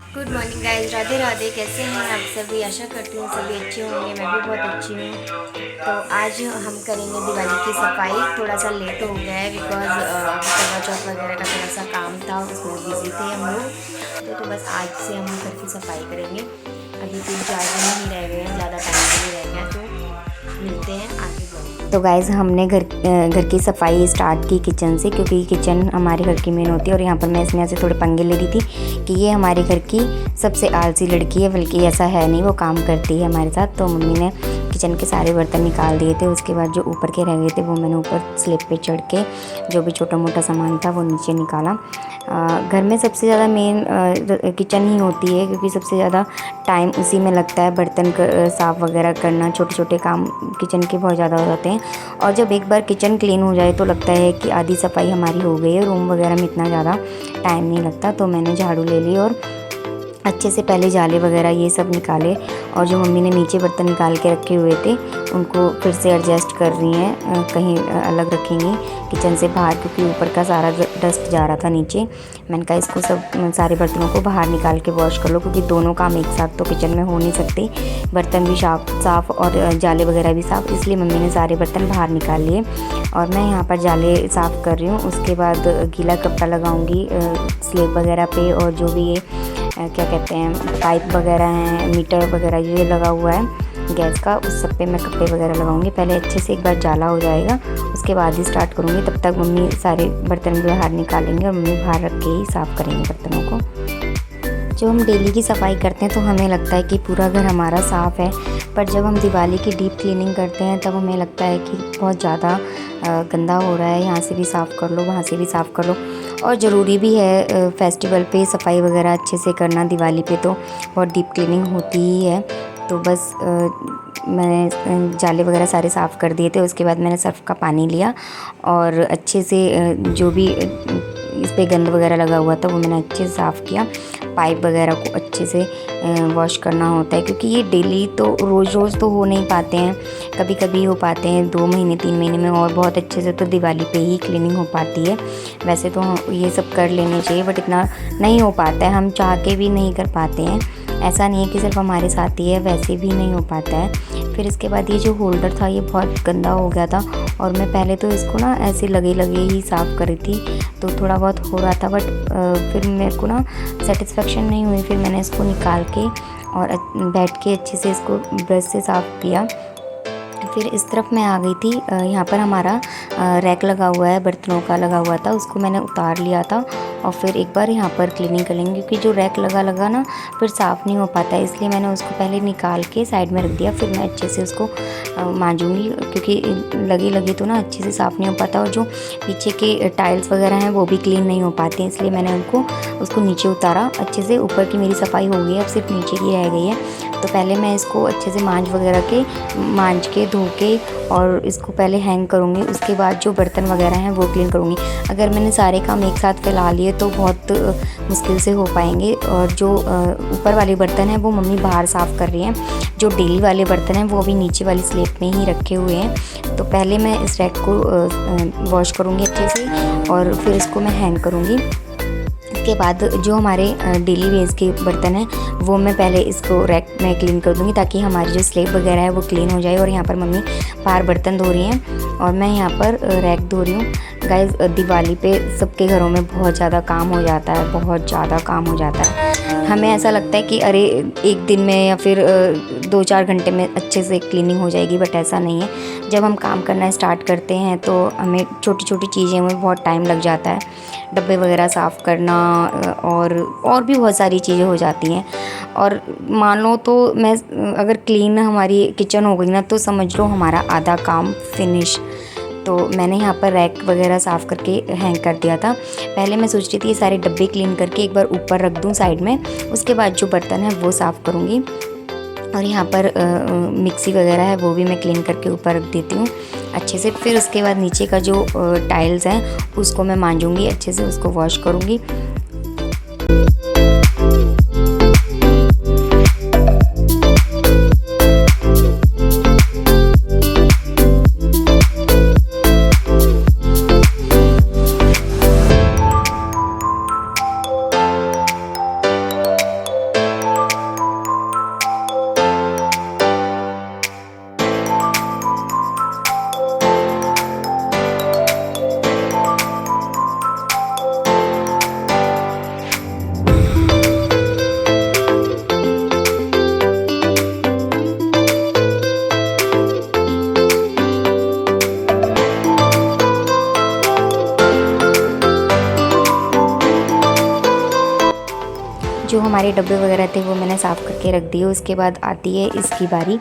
Good morning guys, Radhe Radhe. कैसे हैं आप सभी? आशा करती हूँ सभी अच्छे होंगे। मैं भी बहुत अच्छी हूँ। तो आज हम करेंगे दिवाली की सफाई। थोड़ा सा लेट हो गया है बिकॉज करवा चौथ वगैरह का थोड़ा सा काम था, उसमें बिजी थे हम लोग। तो बस आज से हम घर की सफाई करेंगे। अभी 3-4 दिन ही रह गए हैं, ज़्यादा टाइम नहीं रह गया। तो मिलते हैं आगे। तो गाइज़ हमने घर की सफाई स्टार्ट की किचन से, क्योंकि किचन हमारे घर की मेन होती है। और यहाँ पर मैं इसमें से थोड़े पंगे ले रही थी कि ये हमारे घर की सबसे आलसी लड़की है, बल्कि ऐसा है नहीं, वो काम करती है हमारे साथ। तो मम्मी ने किचन के सारे बर्तन निकाल दिए थे। उसके बाद जो ऊपर के रह गए थे वो मैंने ऊपर स्लैब पे चढ़ के जो भी छोटा मोटा सामान था वो नीचे निकाला। घर में सबसे ज़्यादा मेन किचन ही होती है, क्योंकि सबसे ज़्यादा टाइम उसी में लगता है। बर्तन साफ़ वगैरह करना, छोटे छोटे काम किचन के बहुत ज़्यादा हो जाते हैं। और जब एक बार किचन क्लीन हो जाए तो लगता है कि आधी सफाई हमारी हो गई है। रूम वगैरह में इतना ज़्यादा टाइम नहीं लगता। तो मैंने झाड़ू ले ली और अच्छे से पहले जाले वगैरह ये सब निकाले। और जो मम्मी ने नीचे बर्तन निकाल के रखे हुए थे उनको फिर से एडजस्ट कर रही हैं, कहीं अलग रखेंगी किचन से बाहर, क्योंकि ऊपर का सारा डस्ट जा रहा था नीचे। मैंने कहा इसको सब सारे बर्तनों को बाहर निकाल के वॉश कर लो, क्योंकि दोनों काम एक साथ तो किचन में हो नहीं सकते। बर्तन भी साफ़ और जाले वगैरह भी साफ़, इसलिए मम्मी ने सारे बर्तन बाहर निकाल लिए। और मैं यहाँ पर जाले साफ़ कर रही हूँ। उसके बाद गीला कपड़ा लगाऊँगी स्लैब वगैरह पे। और जो भी ये क्या कहते हैं पाइप वगैरह हैं, मीटर वगैरह ये लगा हुआ है गैस का, उस सब पे मैं कपड़े वगैरह लगाऊंगी। पहले अच्छे से एक बार जाला हो जाएगा, उसके बाद ही स्टार्ट करूँगी। तब तक मम्मी सारे बर्तन भी बाहर निकालेंगे और मम्मी बाहर रख के ही साफ़ करेंगे बर्तनों को। जब हम डेली की सफाई करते हैं तो हमें लगता है कि पूरा घर हमारा साफ़ है, पर जब हम दिवाली की डीप क्लीनिंग करते हैं तब हमें लगता है कि बहुत ज़्यादा गंदा हो रहा है। यहाँ से भी साफ़ कर लो, वहाँ से भी साफ़ कर लो। और ज़रूरी भी है फेस्टिवल पे सफाई वगैरह अच्छे से करना। दिवाली पे तो बहुत डीप क्लीनिंग होती ही है। तो बस मैंने जाले वगैरह सारे साफ़ कर दिए थे। उसके बाद मैंने सर्फ़ का पानी लिया और अच्छे से जो भी इस पे गंद वगैरह लगा हुआ था वो मैंने अच्छे से साफ़ किया। पाइप वगैरह को अच्छे से वॉश करना होता है, क्योंकि ये डेली तो रोज़ तो हो नहीं पाते हैं, कभी कभी हो पाते हैं 2 महीने 3 महीने में। और बहुत अच्छे से तो दिवाली पे ही क्लीनिंग हो पाती है। वैसे तो ये सब कर लेने चाहिए, बट इतना नहीं हो पाता है, हम चाह के भी नहीं कर पाते हैं। ऐसा नहीं है कि सिर्फ हमारे साथ ही है, वैसे भी नहीं हो पाता है। फिर इसके बाद ये जो होल्डर था ये बहुत गंदा हो गया था, और मैं पहले तो इसको ना ऐसे लगे ही साफ़ करी थी, तो थोड़ा बहुत हो रहा था। बट फिर मेरे को ना सेटिस्फेक्शन नहीं हुई। फिर मैंने इसको निकाल के और बैठ के अच्छे से इसको ब्रश से साफ़ किया। फिर इस तरफ मैं आ गई थी। यहाँ पर हमारा रैक लगा हुआ है, बर्तनों का लगा हुआ था, उसको मैंने उतार लिया था। और फिर एक बार यहाँ पर क्लीनिंग कर लेंगे, क्योंकि जो रैक लगा ना फिर साफ़ नहीं हो पाता है, इसलिए मैंने उसको पहले निकाल के साइड में रख दिया। फिर मैं अच्छे से उसको मांजूंगी, क्योंकि लगे तो ना अच्छे से साफ़ नहीं हो पाता। और जो पीछे के टाइल्स वगैरह हैं वो भी क्लीन नहीं हो पाते हैं, इसलिए मैंने उसको नीचे उतारा अच्छे से। ऊपर की मेरी सफाई हो गई है, अब सिर्फ नीचे की रह गई है। तो पहले मैं इसको अच्छे से मांज के धो के और इसको पहले हैंग करूँगी। उसके बाद जो बर्तन वगैरह हैं वो क्लीन करूँगी। अगर मैंने सारे काम एक साथ फैला लिए तो बहुत मुश्किल से हो पाएंगे। और जो ऊपर वाले बर्तन हैं वो मम्मी बाहर साफ़ कर रही हैं। जो डेली वाले बर्तन हैं वो अभी नीचे वाली स्लैब में ही रखे हुए हैं। तो पहले मैं इस रैक को वॉश करूँगी अच्छे से, और फिर इसको मैं हैंग करूँगी। इसके बाद जो हमारे डेली वेज के बर्तन हैं वो मैं पहले इसको रैक में क्लीन कर दूँगी, ताकि हमारी जो स्लैब वगैरह है वो क्लीन हो जाए। और यहाँ पर मम्मी बाहर बर्तन धो रही हैं और मैं यहाँ पर रैक धो रही हूँ। गाइस, दिवाली पे सबके घरों में बहुत ज़्यादा काम हो जाता है, बहुत ज़्यादा काम हो जाता है। हमें ऐसा लगता है कि अरे एक दिन में या फिर 2-4 घंटे में अच्छे से क्लीनिंग हो जाएगी, बट ऐसा नहीं है। जब हम काम करना स्टार्ट करते हैं तो हमें छोटी छोटी चीज़ें में बहुत टाइम लग जाता है। डब्बे वगैरह साफ़ करना और भी बहुत सारी चीज़ें हो जाती हैं। और मान लो तो मैं अगर क्लीन हमारी किचन हो गई ना तो समझ लो हमारा आधा काम फिनिश। तो मैंने यहाँ पर रैक वगैरह साफ़ करके हैंग कर दिया था। पहले मैं सोच रही थी ये सारे डब्बे क्लीन करके एक बार ऊपर रख दूँ साइड में, उसके बाद जो बर्तन है वो साफ़ करूँगी। और यहाँ पर मिक्सी वगैरह है वो भी मैं क्लीन करके ऊपर रख देती हूँ अच्छे से। फिर उसके बाद नीचे का जो टाइल्स हैं उसको मैं मांजूँगी अच्छे से, उसको वॉश करूँगी। जो हमारे डब्बे वगैरह थे वो मैंने साफ़ करके रख दिए। उसके बाद आती है इसकी बारी।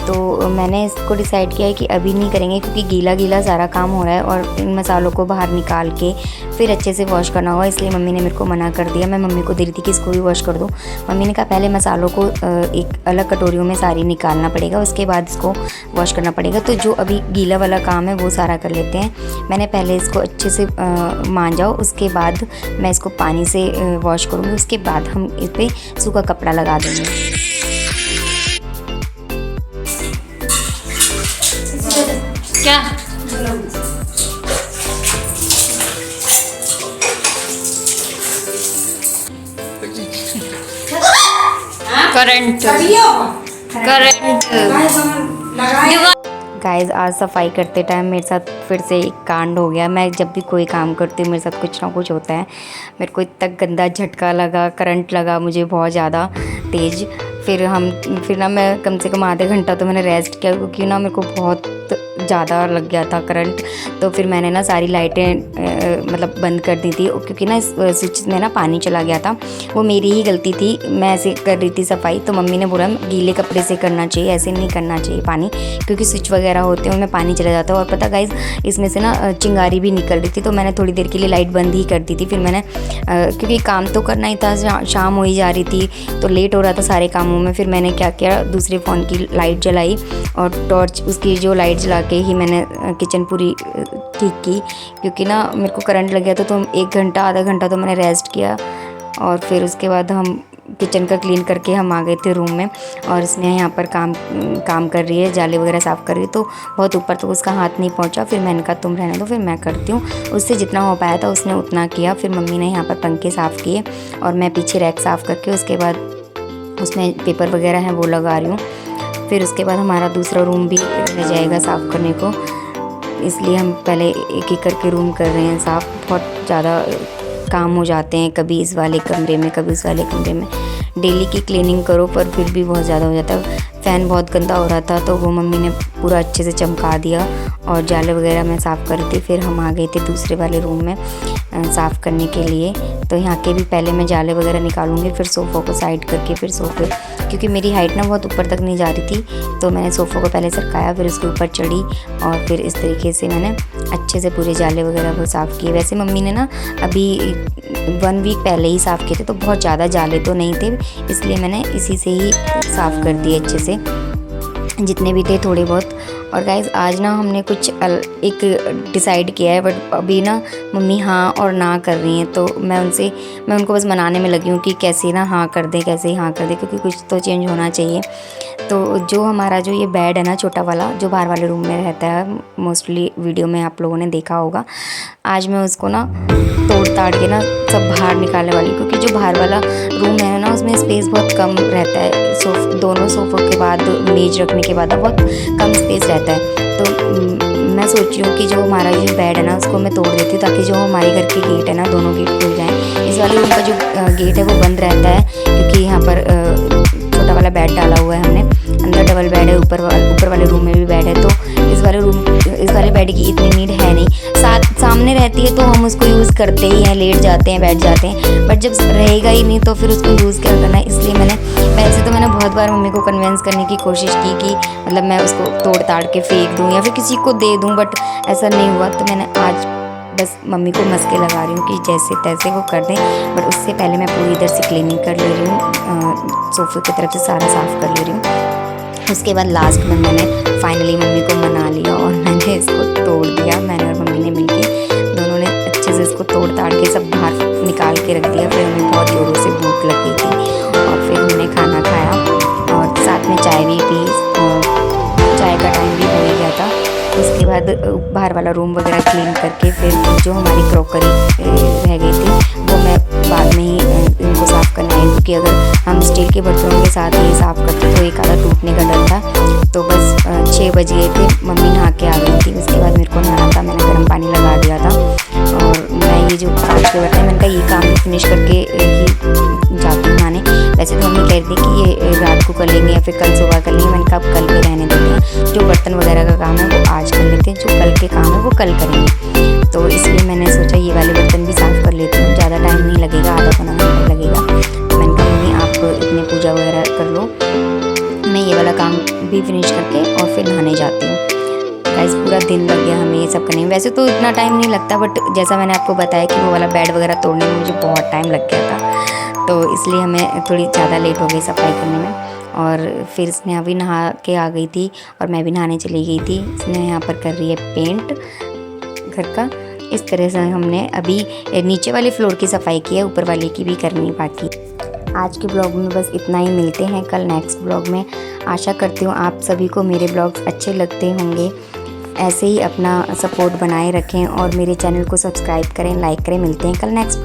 तो मैंने इसको डिसाइड किया है कि अभी नहीं करेंगे क्योंकि गीला गीला सारा काम हो रहा है और इन मसालों को बाहर निकाल के फिर अच्छे से वॉश करना होगा, इसलिए मम्मी ने मेरे को मना कर दिया। मैं मम्मी को दे रही थी कि इसको भी वॉश कर दो। मम्मी ने कहा पहले मसालों को एक अलग कटोरियों में सारी निकालना पड़ेगा, उसके बाद इसको वॉश करना पड़ेगा। तो जो अभी गीला वाला काम है वो सारा कर लेते हैं। मैंने पहले इसको अच्छे से मांजा, उसके बाद मैं इसको पानी से वॉश करूँगी, उसके बाद हम इस पर सूखा कपड़ा लगा देंगे। क्या करंट गाइस आज सफाई करते टाइम मेरे साथ फिर से एक कांड हो गया। मैं जब भी कोई काम करती हूँ मेरे साथ कुछ ना कुछ होता है। मेरे को इतना गंदा झटका लगा, करंट लगा मुझे बहुत ज़्यादा तेज़। फिर ना मैं कम से कम आधे घंटा तो मैंने रेस्ट किया क्योंकि ना मेरे को बहुत ज़्यादा लग गया था करंट। तो फिर मैंने ना सारी लाइटें मतलब बंद कर दी थी क्योंकि ना इस स्विच में ना पानी चला गया था। वो मेरी ही गलती थी, मैं ऐसे कर रही थी सफाई। तो मम्मी ने बोला गीले कपड़े से करना चाहिए, ऐसे नहीं करना चाहिए पानी, क्योंकि स्विच वगैरह होते हैं उनमें पानी चला जाता है। और पता गाइस इसमें से ना चिंगारी भी निकल रही थी, तो मैंने थोड़ी देर के लिए लाइट बंद ही कर दी थी। फिर मैंने क्योंकि काम तो करना ही था, शाम हो ही जा रही थी तो लेट हो रहा था सारे कामों में। फिर मैंने क्या किया, दूसरे फ़ोन की लाइट जलाई और टॉर्च उसकी जो लाइट जला के ही मैंने किचन पूरी ठीक की, क्योंकि ना मेरे को करंट लग गया था। तो 1 घंटा आधा घंटा तो मैंने रेस्ट किया और फिर उसके बाद हम किचन का क्लीन करके हम आ गए थे रूम में। और इसमें यहाँ पर काम कर रही है, जाले वगैरह साफ़ कर रही है। तो बहुत ऊपर तक उसका हाथ नहीं पहुँचा। फिर मैंने कहा तुम रहने दो, फिर मैं करती हूँ। उससे जितना हो पाया था उसने उतना किया। फिर मम्मी ने यहाँ पर पंखे साफ़ किए और मैं पीछे रैक साफ़ करके उसके बाद उसमें पेपर वगैरह हैं वो लगा रही हूँ। फिर उसके बाद हमारा दूसरा रूम भी रह जाएगा साफ़ करने को, इसलिए हम पहले एक एक करके रूम कर रहे हैं साफ़। बहुत ज़्यादा काम हो जाते हैं, कभी इस वाले कमरे में कभी उस वाले कमरे में। डेली की क्लीनिंग करो पर फिर भी बहुत ज़्यादा हो जाता है। फ़ैन बहुत गंदा हो रहा था तो वो मम्मी ने पूरा अच्छे से चमका दिया और जाले वगैरह मैं साफ़ कर रही थी। फिर हम आ गए थे दूसरे वाले रूम में साफ़ करने के लिए। तो यहाँ के भी पहले मैं जाले वगैरह निकालूंगी, फिर सोफ़ों को साइड करके फिर सोफ़े, क्योंकि मेरी हाइट ना बहुत ऊपर तक नहीं जा रही थी तो मैंने सोफ़ों को पहले सरकाया, फिर उसके ऊपर चढ़ी और फिर इस तरीके से मैंने अच्छे से पूरे जाले वगैरह को साफ़ किए। वैसे मम्मी ने ना अभी 1 वीक पहले ही साफ़ किए थे, तो बहुत ज़्यादा जाले तो नहीं थे, इसलिए मैंने इसी से ही साफ़ कर दिए अच्छे से जितने भी थे थोड़े बहुत। और गाइस आज ना हमने कुछ एक डिसाइड किया है, बट अभी ना मम्मी हाँ और ना कर रही हैं। तो मैं उनको बस मनाने में लगी हूँ कि कैसे ना हाँ कर दे, कैसे हाँ कर दे, क्योंकि कुछ तो चेंज होना चाहिए। तो जो हमारा जो ये बेड है ना छोटा वाला जो बाहर वाले रूम में रहता है, मोस्टली वीडियो में आप लोगों ने देखा होगा, आज मैं उसको ना तोड़ ताड़ के ना सब बाहर निकालने वाली, क्योंकि जो बाहर वाला रूम है ना उसमें स्पेस बहुत कम रहता है। दोनों सोफ़ों के बाद मेज रखने के बाद बहुत कम स्पेस रहता है। तो मैं सोच रही हूँ कि जो हमारा जो बेड है ना उसको मैं तोड़ देती हूँ, ताकि जो हमारे घर के गेट है ना दोनों गेट खुल जाएँ। इस वाले रूम का जो गेट है वो बंद रहता है, क्योंकि यहाँ पर छोटा वाला बेड डाला हुआ है हमने, अंदर डबल बेड है, ऊपर वाले रूम में भी बेड है। तो इस वाले बेड की इतनी नीड है नहीं। सामने रहती है तो हम उसको यूज़ करते ही हैं, लेट जाते हैं, बैठ जाते हैं, बट जब रहेगा ही नहीं तो फिर उसको यूज़ क्या करना है। इसलिए वैसे तो मैंने बहुत बार मम्मी को कन्विंस करने की कोशिश की कि मतलब मैं उसको तोड़ ताड़ के फेंक दूँ या फिर किसी को दे दूँ, बट ऐसा नहीं हुआ। तो मैंने आज बस मम्मी को मस्के लगा रही हूँ कि जैसे तैसे वो कर दें, बट उससे पहले मैं पूरी इधर से क्लीनिंग कर ले रही हूँ, सोफ़े की तरफ से सारा साफ़ कर ले रही हूँ। उसके बाद लास्ट में मैंने फाइनली मम्मी को मना लिया और मैंने इसको तोड़ दिया। मैंने और मम्मी ने मिलके दोनों ने अच्छे से इसको तोड़ ताड़ के सब बाहर निकाल के रख दिया। फिर हमें बहुत ज़ोरों से भूख लग गई थी और फिर हमने खाना खाया और साथ में चाय भी पी और चाय का टाइम भी हो ही गया था। उसके बाद बाहर वाला रूम वगैरह क्लीन करके फिर जो हमारी क्रॉकरी रह गई थी वो मैं बाद में ही इनको साफ़ करना है, क्योंकि अगर हम स्टील के बर्तनों के साथ ही साफ़ करते तो एक आधा टूटने का डर था। तो बस 6 बज गए थे, मम्मी नहा के आ गई थी। उसके बाद मेरे को नहाना था, मैंने गर्म पानी लगा दिया था और मैं ये जो कांच के बर्तन मैंने कहा ये काम भी फिनिश करके ही जाती हूँ नहाने। वैसे तो मम्मी कह रही थी कि ये रात को कर लेंगे या फिर कल सुबह कर लेंगे, मैंने कहा कल पे रहने देते हैं। जो बर्तन वगैरह का काम है वो आज कर लेते हैं, जो कल के काम है वो कल करेंगे। तो इसलिए मैंने सोचा ये वाले बर्तन भी साफ़ कर लेती हूँ, ज़्यादा टाइम नहीं लगेगा, आधा पौना घंटा लगेगा। तो मैंने कहा फिनिश करके और फिर नहाने जाती हूँ। गाइस पूरा दिन लग गया हमें ये सब करने में। वैसे तो इतना टाइम नहीं लगता, बट जैसा मैंने आपको बताया कि वो वाला बेड वगैरह तोड़ने में मुझे बहुत टाइम लग गया था, तो इसलिए हमें थोड़ी ज़्यादा लेट हो गई सफाई करने में। और फिर स्नेहा भी नहा के आ गई थी और मैं भी नहाने चली गई थी। स्नेहा यहाँ पर कर रही है पेंट घर का। इस तरह से हमने अभी नीचे वाले फ्लोर की सफाई की है, ऊपर वाले की भी करनी बाकी। आज के ब्लॉग में बस इतना ही, मिलते हैं कल नेक्स्ट ब्लॉग में। आशा करती हूँ आप सभी को मेरे ब्लॉग्स अच्छे लगते होंगे। ऐसे ही अपना सपोर्ट बनाए रखें और मेरे चैनल को सब्सक्राइब करें, लाइक करें। मिलते हैं कल नेक्स्ट ब्लॉग।